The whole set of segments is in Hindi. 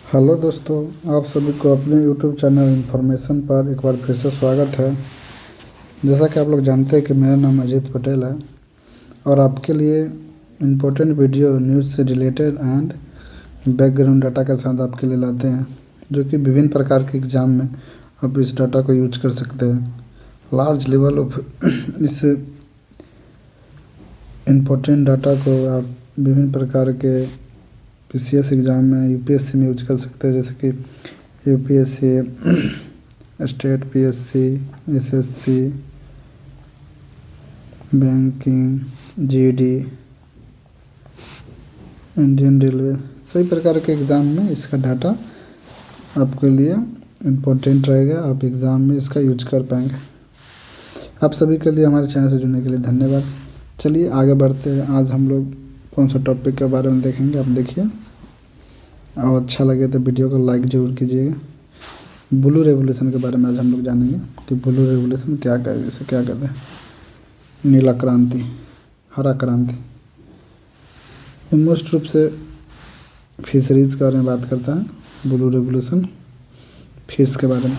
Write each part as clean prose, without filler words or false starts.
हेलो दोस्तों, आप सभी को अपने यूट्यूब चैनल इन्फॉर्मेशन पर एक बार फिर से स्वागत है। जैसा कि आप लोग जानते हैं कि मेरा नाम अजीत पटेल है और आपके लिए इम्पोर्टेंट वीडियो न्यूज़ से रिलेटेड एंड बैकग्राउंड डाटा के साथ आपके लिए लाते हैं, जो कि विभिन्न प्रकार के एग्ज़ाम में आप इस डाटा को यूज कर सकते हैं। लार्ज लेवल ऑफ इस इम्पोर्टेंट डाटा को आप विभिन्न प्रकार के पीसीएस एग्ज़ाम में यूपीएससी में यूज कर सकते हैं, जैसे कि UPSC, state PSC, SSC, banking, GD, Indian railway, सभी प्रकार के एग्ज़ाम में इसका डाटा आपके लिए इम्पोर्टेंट रहेगा। आप एग्ज़ाम में इसका यूज कर पाएंगे। आप सभी के लिए हमारे चैनल से जुड़ने के लिए धन्यवाद। चलिए आगे बढ़ते हैं। आज हम लोग कौन सा टॉपिक के बारे में देखेंगे, आप देखिए और अच्छा लगे तो वीडियो को लाइक ज़रूर कीजिएगा। ब्लू रेवोल्यूशन के बारे में आज हम लोग जानेंगे कि ब्लू रेवोल्यूशन क्या कहते हैं, इसे क्या कहते हैं। नीला क्रांति, हरा क्रांति, मोस्ट रूप से फिशरीज़ के बारे में बात करता है। ब्लू रेवोल्यूशन फिश के बारे में,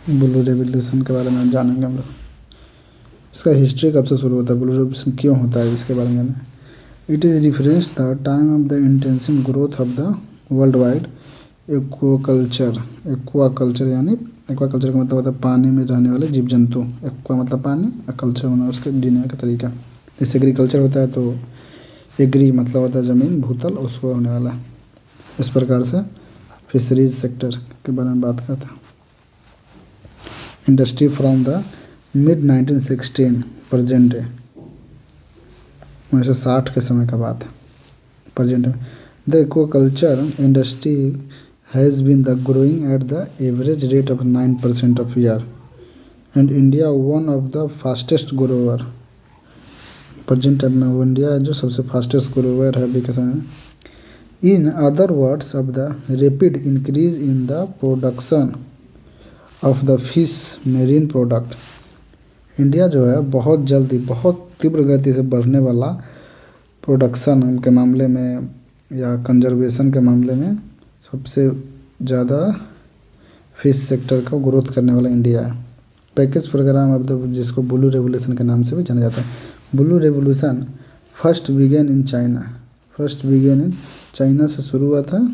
ब्लू रेवोल्यूशन के बारे में जानेंगे हम लोग। इसका हिस्ट्री कब से शुरू होता है, ब्लू रेवोल्यूशन क्यों होता है, इसके बारे में जानेंगे। It is reference the time of the intensive growth of the worldwide aquaculture. Aquaculture यानी एक्वाकल्चर का मतलब होता है पानी में रहने वाले जीव जंतु। एक्वा मतलब पानी और कल्चर होना उसके जीने का तरीका। जैसे एग्रीकल्चर होता है तो एग्री मतलब होता है ज़मीन, भूतल, उसको होने वाला। इस प्रकार से फिशरीज सेक्टर के बारे में बात करता है। Industry from the mid 1916 present day, 1960 के समय का बात है। प्रेजेंट में the aquaculture industry has been the growing at the average rate of 9% of year and India one of the fastest grower. Present time में वो इंडिया जो सबसे फास्टेस्ट ग्रोवर है अभी के समय में। In other words of the rapid increase in the production of the fish marine product. India जो है बहुत जल्दी, बहुत तीव्र गति से बढ़ने वाला प्रोडक्शन के मामले में या कंजर्वेशन के मामले में सबसे ज़्यादा फिश सेक्टर का ग्रोथ करने वाला इंडिया है। पैकेज प्रोग्राम ऑफ द, जिसको ब्लू रेवोल्यूशन के नाम से भी जाना जाता है। Blue revolution first began in China, first began in China से शुरू हुआ था।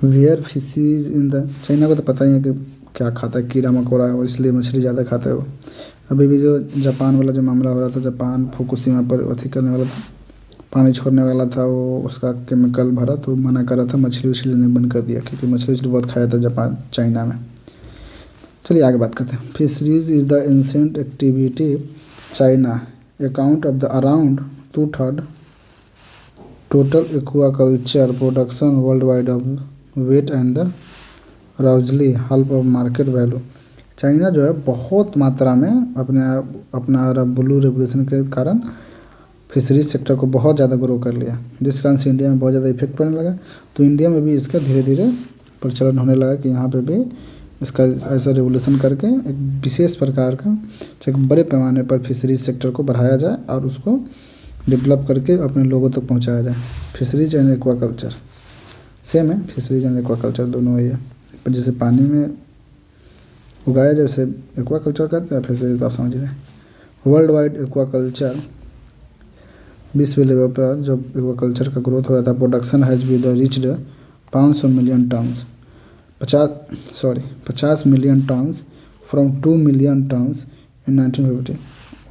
Where fishes in the, China को तो पता ही है कि क्या खाता है, कीड़ा मकोड़ा है और इसलिए मछली ज़्यादा खाता है वो। अभी भी जो जापान वाला जो मामला हो रहा था, जापान फुकुशिमा पर अथी करने वाला था, पानी छोड़ने वाला था, वो उसका केमिकल भरा तो मना कर रहा था, मछली उछली ने बंद कर दिया क्योंकि मछली उछली बहुत खाया था जापान चाइना में। चलिए आगे बात करते हैं। Fisheries is the ancient activity China account of the around 2/3 total aquaculture production world wide of weight and the राउजली half of market value. China जो है बहुत मात्रा में अपना ब्लू रेवोल्यूशन के कारण फिशरीज सेक्टर को बहुत ज़्यादा ग्रो कर लिया, जिस कारण से इंडिया में बहुत ज़्यादा इफेक्ट पड़ने लगा। तो इंडिया में भी इसका धीरे धीरे प्रचलन होने लगा कि यहाँ पे भी इसका ऐसा रेवोल्यूशन करके एक विशेष प्रकार का एक बड़े पैमाने पर फिशरीज सेक्टर को बढ़ाया जाए और उसको डेवलप करके अपने लोगों तक पहुँचाया जाए। फिशरीज एंड एक्वाकल्चर सेम है, फिशरीज एंड एक्वाकल्चर दोनों ही है। पर जैसे पानी में उगाया जाए उसे एक्वाकल्चर कहते हैं, फिशरीज तो आप समझ रहे हैं। वर्ल्ड वाइड एक्वाकल्चर, विश्व लेवल पर जब एक्वाकल्चर का ग्रोथ हो रहा था, production has been reached 500 million tons, 50 million tons from 2 million tons in 1950।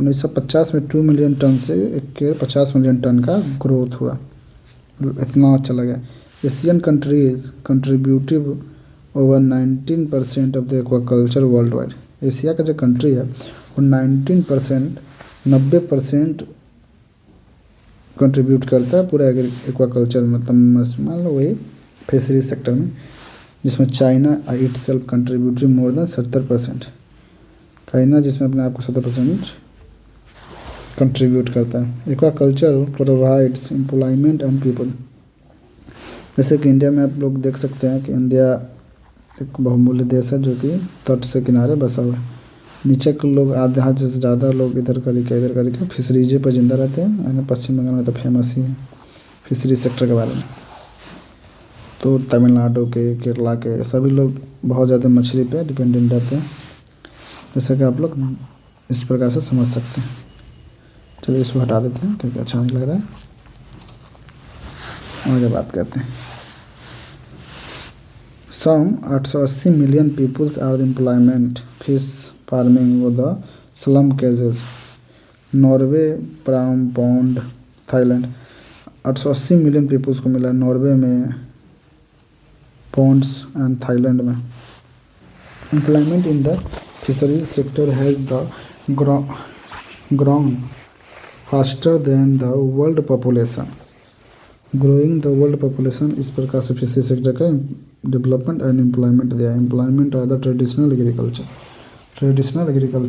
1950 में 2 मिलियन टन से एक 50 मिलियन टन का ग्रोथ हुआ, इतना चला गया। Asian countries contributive over 19% of the aquaculture world wide. Asia का जो कंट्री है वो 19%, 90% कंट्रीब्यूट करता है पूरा एक्वाकल्चर मतलब मान लो वही फिशरीज सेक्टर में, जिसमें China it self contributive more than 70%। China जिसमें अपने आप को 70% कंट्रीब्यूट करता है। Aquaculture provides employment and people. जैसे कि इंडिया में आप लोग देख सकते हैं कि इंडिया एक बहुमूल्य देश है जो कि तट से किनारे बसा हुआ है। नीचे के लोग आधा से ज़्यादा लोग इधर करके फिशरीजे पर ज़िंदा रहते हैं। पश्चिम बंगाल में तो फेमस ही है फिशरीज सेक्टर के बारे में। तो तमिलनाडु के, केरला के सभी लोग बहुत ज़्यादा मछली पे डिपेंडेंट रहते हैं, जैसे कि आप लोग इस प्रकार से समझ सकते हैं। चलिए इसको हटा देते हैं क्योंकि अच्छा नहीं लग रहा है। आगे बात करते हैं। Some 880 million peoples are employment fish farming with the salmon cages Norway, pound, Thailand. 880 million peoples को मिला नॉर्वे में, पौंड्स एंड थाईलैंड में। Employment in the fisheries sector has the grown faster than the world population, growing the world population। इस प्रकार से फिशरी सेक्टर का डेवलपमेंट एंड एम्प्लॉयमेंट दिया। Employment are the traditional agriculture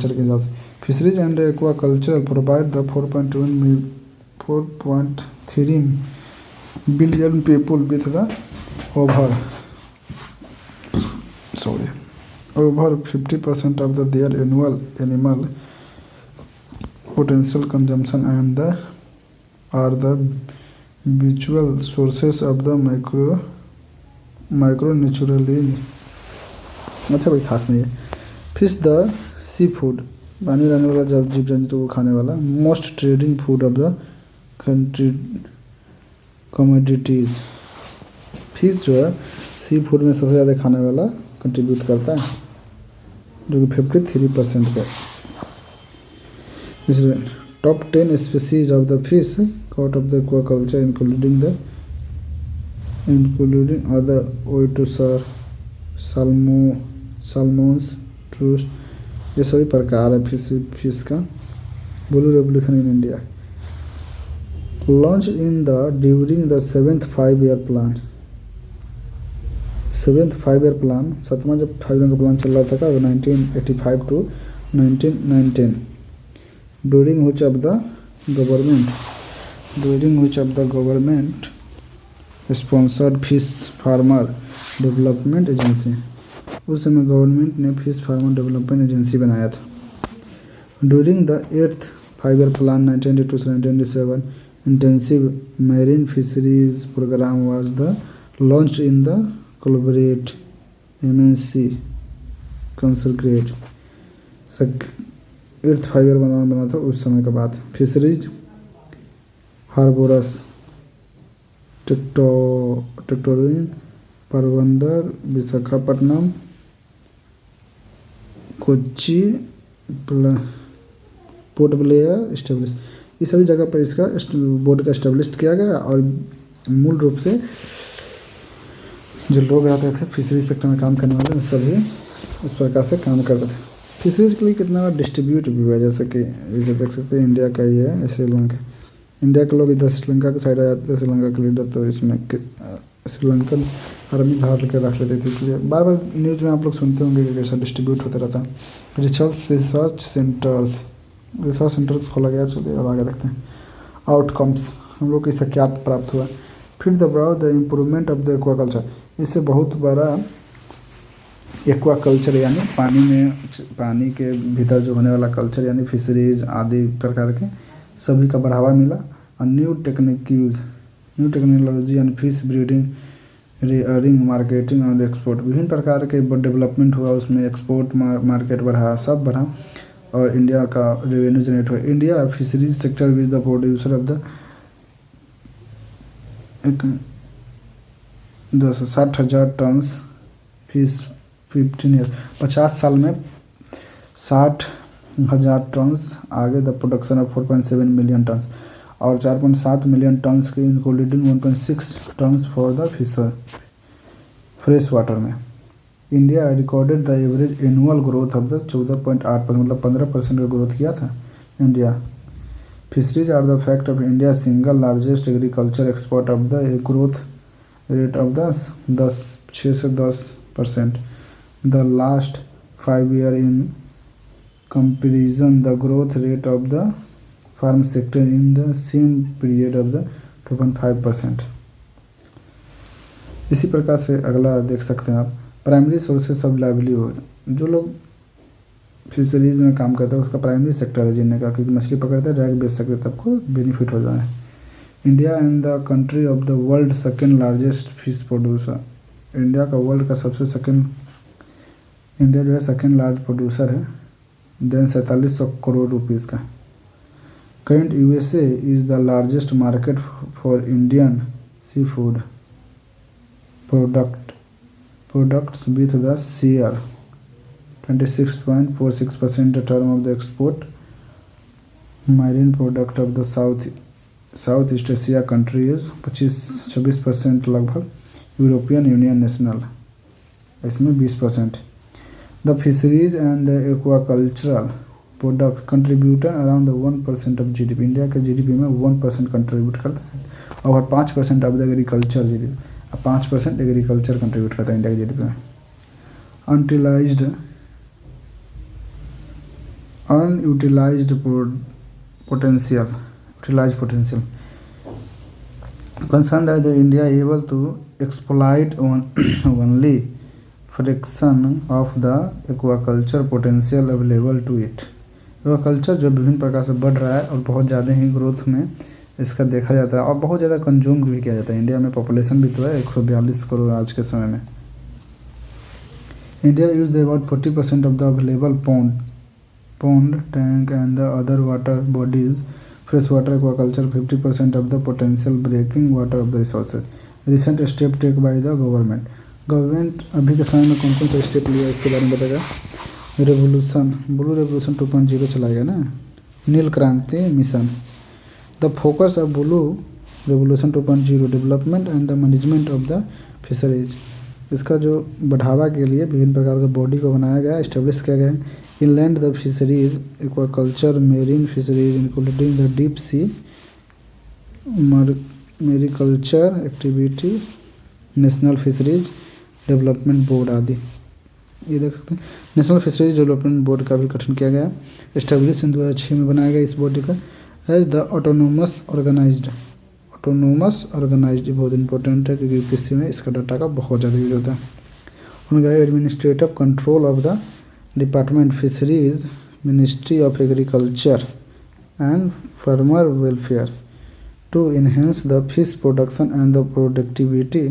के हिसाब से fisheries and aquaculture provide the 4.3 billion people with the over 50% of their annual animal potential consumption and are the visual sources of the micronutrients। अच्छा कोई खास नहीं है। फिश द सी फूड, पानी रहने वाला जब जीव जंतु को खाने वाला। Most trading food of the country commodities. Fish जो है सी फूड में सबसे ज़्यादा खाने वाला कंट्रीब्यूट करता है, जो कि 53% का। इसलिए top 10 species of the fish caught of the aquaculture including other oysters, salmons, trout। ये सभी प्रकार है फिश का। Blue revolution in India launch in the during the 7th 5-year plan. 7th 5-year plan, 7वां जब 5 ईयर का प्लान चल रहा था 1985 to 1919। During which of the government sponsored fish farmer development agency. उस समय गवर्नमेंट ने फिश फार्मर डेवलपमेंट एजेंसी बनाया था। During the 8th 5-year plan 1982 से 1997 intensive marine fisheries programme was the launch in the collaborate MNC consortium. 8th 5-year बना था उस समय के बाद। फिशरीज हार्बोरस, टेक्टोरिन, पोरबंदर, विशाखापट्टनम, कोच्चि, पोर्ट ब्लेयर इस्टेब्लिश। इस सभी जगह पर इसका बोर्ड का इस्टेब्लिश किया गया और मूल रूप से जो लोग आते थे फिशरीज सेक्टर में काम करने वाले सभी इस प्रकार से काम करते थे। फिशरीज के लिए कितना डिस्ट्रीब्यूट भी हुआ, जैसे कि ये देख सकते हैं इंडिया का ये है, श्रीलंका। इंडिया के लोग इधर श्रीलंका के साइड आ जाते थे, श्रीलंका के लीडर, तो इसमें श्रीलंकन आर्मी धार लेकर रख लेती थी। इसलिए बार बार न्यूज़ में आप लोग सुनते होंगे कि कैसा डिस्ट्रीब्यूट होता रहता है। रिसर्च सेंटर्स खोला गया। चलिए अब आगे देखते हैं। आउटकम्स हम लोग को इससे क्या प्राप्त हुआ। फिर the improvement of the aquaculture, इससे बहुत बड़ा एक्वाकल्चर यानी पानी के भीतर जो होने वाला कल्चर यानी फिशरीज आदि प्रकार के सभी का बढ़ावा मिला। और new technology and fish breeding, rearing, marketing और एक्सपोर्ट, विभिन्न प्रकार के डेवलपमेंट हुआ। उसमें एक्सपोर्ट मार्केट बढ़ा, सब बढ़ा और इंडिया का रेवेन्यू जनरेट हुआ। India fisheries sector was the producer of the 60,000 ton fish 15 year. 50 साल में 60,000 टन आगे the production of 4.7 million ton और 4.7 मिलियन टन की including 1.6 ton for the fisher fresh water में। India recorded the average annual growth of the 14.8%, मतलब 15% का ग्रोथ किया था India. Fisheries are the fact of India single largest agriculture export of the growth rate of the 6 से 10%। The last 5 year in comparison the growth rate of the farm sector in the same period of the 2.5%। इसी प्रकार से अगला देख सकते हैं आप, प्राइमरी सोर्सेस ऑफ लाइवलीहुड। जो लोग फिशरीज में काम करते हैं उसका प्राइमरी सेक्टर है जीने का, क्योंकि मछली पकड़ते हैं डायरेक्ट बेच सकते हैं, तब को बेनिफिट हो जाए। India and the country of the world second largest fish producer. India का वर्ल्ड का सबसे सेकेंड, इंडिया जो है सेकेंड लार्ज प्रोड्यूसर है, देन 4700 करोड़ रुपीज़ का। Current USA is the largest market for Indian seafood products with the share 26.46% the term of the export marine product of the South East Asia countries 26% लगभग, यूरोपियन यूनियन नेशनल इसमें 20%। The fisheries and the aquacultural product contributor around 1% of GDP. India के जीडीपी में 1% कंट्रीब्यूट करता है और 5% of the agriculture GDP, 5% agriculture contribute करता है इंडिया की जीडीपी में। Unutilised potential concerned that the India able to exploit only fraction of the aquaculture potential available to it। Aquaculture जो विभिन्न प्रकार से बढ़ रहा है और बहुत ज़्यादा ही ग्रोथ में इसका देखा जाता है और बहुत ज़्यादा कंज्यूम भी किया जाता है। इंडिया में पॉपुलेशन भी तो है 142 करोड़ आज के समय में। India use about 40% of the available pond, tank and the other water bodies, freshwater aquaculture 50% of the potential breaking water of the resources। Recent step take by the government अभी के समय में कौन कौन सा स्टेप लिया इसके बारे में बताएगा। ब्लू रेवोल्यूशन 2.0 चलाएगा ना, नील क्रांति mission. The focus of blue revolution 2.0 development and the management of the fisheries. इसका जो बढ़ावा के लिए विभिन्न प्रकार के बॉडी को बनाया गया, इस्टेब्लिश किया गया है। Inland the fisheries, aquaculture, marine fisheries including the deep sea, mariculture activity, national fisheries development board आदि। ये देख सकते हैं नेशनल फिशरीज डेवलपमेंट बोर्ड का भी गठन किया गया, एस्टेब्लिश इन 2006 में बनाया गया इस बॉडी का। एज द ऑटोनोमस ऑर्गेनाइज्ड बहुत इंपॉर्टेंट है क्योंकि यूपीएससी में इसका डाटा का बहुत ज़्यादा यूज होता है। उनका administrative control of the department fisheries, ministry of agriculture and farmer welfare to enhance the fish production and the productivity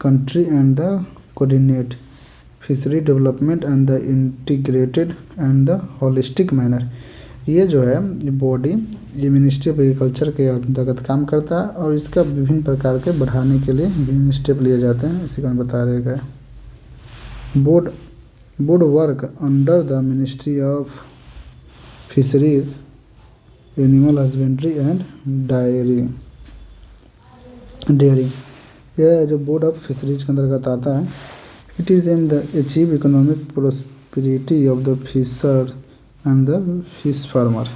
country and the coordinate fishery development and the integrated and the holistic manner. ये जो है ये बॉडी ये मिनिस्ट्री ऑफ एग्रीकल्चर के अंतर्गत काम करता है और इसका विभिन्न प्रकार के बढ़ाने के लिए विभिन्न स्टेप लिए जाते हैं, इसी को हम बता रहे गए। Board work under the ministry of fisheries, animal husbandry and dairy. यह जो बोर्ड ऑफ फिशरीज के अंतर्गत आता है, it is aim the achieve economic prosperity of the fisher and the fish farmer.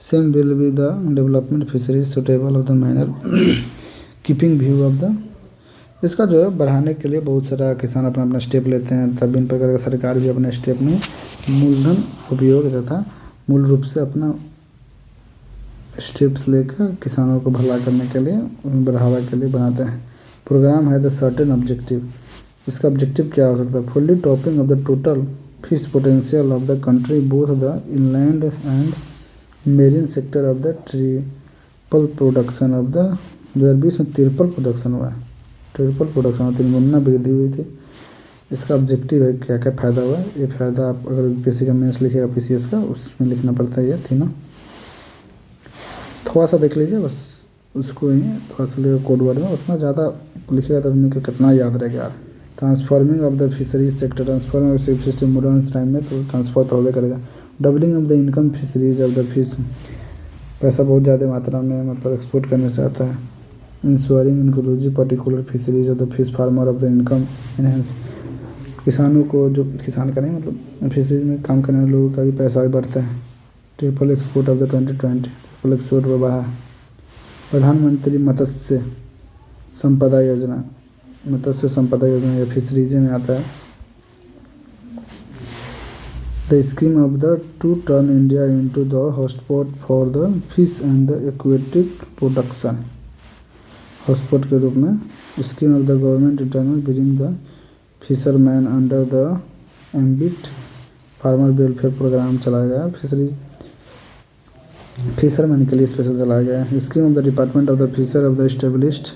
Same will be the development fisheries suitable of the manner keeping view of the. इसका जो है बढ़ाने के लिए बहुत सारा किसान अपना अपना स्टेप लेते हैं, तब इन प्रकार का सरकार भी अपने स्टेप में मूलधन उपयोग तथा मूल रूप से अपना स्टेप्स लेकर किसानों को भला करने के लिए बढ़ावा के लिए बनाते हैं। प्रोग्राम है द सर्टेन ऑब्जेक्टिव। इसका ऑब्जेक्टिव क्या हो सकता है? Fully topping of the total fish potential of the country both the inland and marine sector of the triple production of the 2020 में ट्रिपल प्रोडक्शन हुआ है, ट्रिपल प्रोडक्शन 3 गुना वृद्धि हुई थी। इसका ऑब्जेक्टिव है क्या क्या फ़ायदा हुआ है। ये फ़ायदा आप अगर पीसी का मेंस लिखेगा पीसीएस का उसमें लिखना पड़ता है ये तीनों, थोड़ा सा देख लीजिए बस उसको ही थोड़ा सा लिखिए कोड वर्ड में, उतना ज़्यादा लिखेगा तो आदमी को कितना याद रहेगा यार। Transforming of the fisheries sector, transforming of system modern time में तो ट्रांसफर तो होगा करेगा। Doubling of the income fisheries of the fish, पैसा बहुत ज़्यादा मात्रा में मतलब एक्सपोर्ट करने से आता है। Ensuring inclusive particular fisheries of the fish farmer of the income enhance, किसानों को जो किसान का नहीं मतलब फिशरीज में काम करने वाले लोगों का भी पैसा भी बढ़ता है। Triple export of the 2020, triple export में बढ़ा। प्रधानमंत्री मत्स्य संपदा योजना, मत्स्य संपदा योजना या फिशरीज में आता है। The scheme of the to turn India into the hotspot for the fish and the aquatic production, hotspot के रूप में scheme of the government internal bring the fisherman under the ambit farmer welfare programme चलाया गया। फिशरी फिशरमैन के लिए स्पेशल चलाया गया है। Scheme of the department of the fisher of the established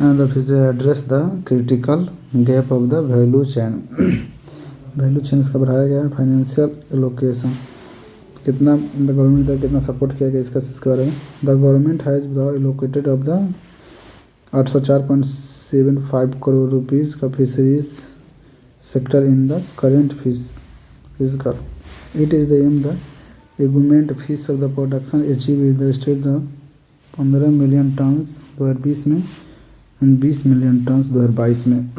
and the fisher address the critical gap of the value chain. Value chain इसका बढ़ाया गया है। फाइनेंशियल एलोकेशन कितना द गवर्नमेंट ने कितना सपोर्ट किया गया इसके बारे में। The government has the allocated of the 804.75 crore rupees का fisheries sector in the current physical it is the aim the augment fish of the production achieve is the state the 15 million turns 2020 में एंड 20 मिलियन टन्स 2022 में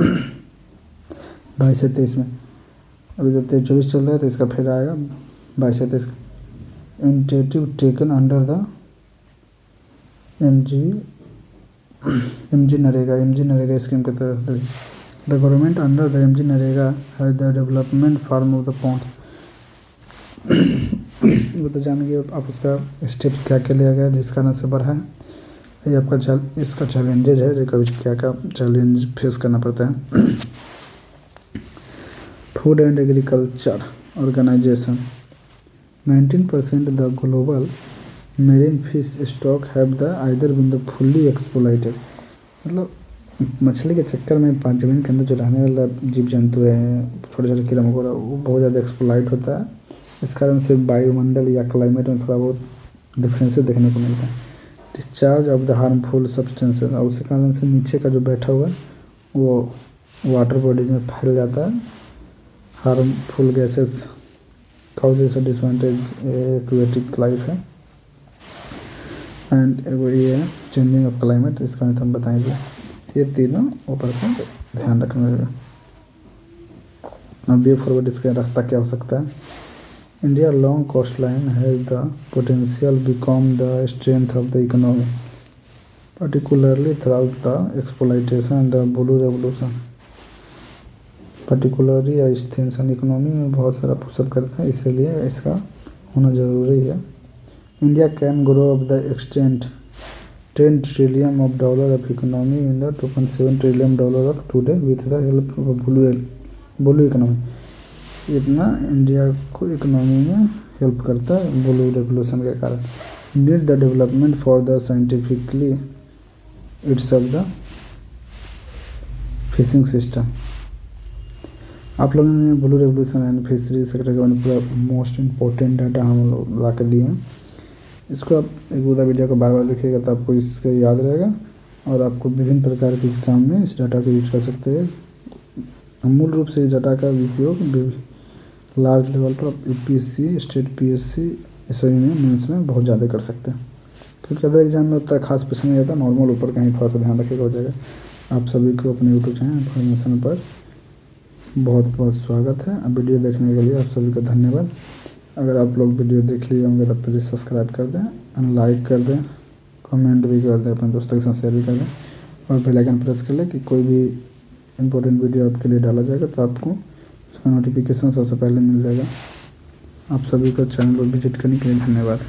22 से 23 में। अभी तो 23-24 चल रहा है तो इसका फिर आएगा 22 से 23। Initiative taken under the MG NREGA scheme के तहत the government under the MG NREGA has the development farm of the pond. वो तो जानेंगे आप उसका स्टेप्स क्या क्या लिया गया जिस कारण से बढ़ा है। ये आपका इसका चैलेंजेज है जो कभी क्या क्या चैलेंज फेस करना पड़ता है। Food and agriculture organisation 19% the global marine fish stock have the either been the fully exploited. मतलब मछली के चक्कर में ज़मीन के अंदर जो रहने वाला जीव जंतु है छोटे छोटे कीड़ा मकोड़ा वो बहुत ज़्यादा एक्सप्लॉइट होता है। इस कारण से वायुमंडल या क्लाइमेट में थोड़ा बहुत डिफरेंसेस देखने को मिलता है। Discharge of the harmful substances और उस कारण से नीचे का जो बैठा हुआ है वो वाटर बॉडीज में फैल जाता है। Harmful gases causes disadvantage aquatic life है एंड वो ये है चेंजिंग ऑफ क्लाइमेट। इसका हम बताएंगे ये तीनों ऊपर से ध्यान रखना है। अब वे फॉरवर्ड इसका रास्ता क्या हो सकता है। India long coastline has the potential become the strength of the economy particularly throughout the exploitation the blue revolution. Particularly या एक्सटेंशन इकोनॉमी में बहुत सारा पुशअप करता है इसलिए इसका होना ज़रूरी है। India can grow of the extent 10 trillion of dollar of economy in the 2.7 trillion dollar of today with the help of blue economy. इतना इंडिया को इकोनॉमी में हेल्प करता है ब्लू रेवोल्यूशन के कारण। Need the development for the scientifically it's of the fishing system. आप लोगों ने blue revolution and fishery sector के बारे में पूरा मोस्ट इम्पोर्टेंट डाटा हम लोग ला कर दिए हैं। इसको आप एक पूरा वीडियो को बार बार देखिएगा तो आपको इसका याद रहेगा और आपको विभिन्न प्रकार के एग्जाम में इस डाटा को यूज कर सकते हैं। मूल रूप से इस डाटा का उपयोग लार्ज लेवल पर यूपीएससी स्टेट पीएससी सभी में मेंस में बहुत ज़्यादा कर सकते हैं। क्योंकि ज़्यादा एग्जाम में उतना खास प्रश्न नहीं आता, नॉर्मल ऊपर कहीं थोड़ा सा ध्यान रखिएगा हो जाएगा। आप सभी को अपने यूट्यूब चैनल इन्फॉर्मेशन पर बहुत बहुत स्वागत है। अब वीडियो देखने के लिए आप सभी को धन्यवाद। अगर आप लोग वीडियो देख लिए होंगे तो प्लीज़ सब्सक्राइब कर दें एंड लाइक कर दें, कमेंट भी कर दें, अपने दोस्तों के साथ शेयर भी कर दें और बेल आइकन प्रेस कर लें कि कोई भी इम्पोर्टेंट वीडियो आपके लिए डाला जाएगा तो आपको उसका नोटिफिकेशन सबसे पहले मिल जाएगा। आप सभी को चैनल को विजिट करने के लिए धन्यवाद।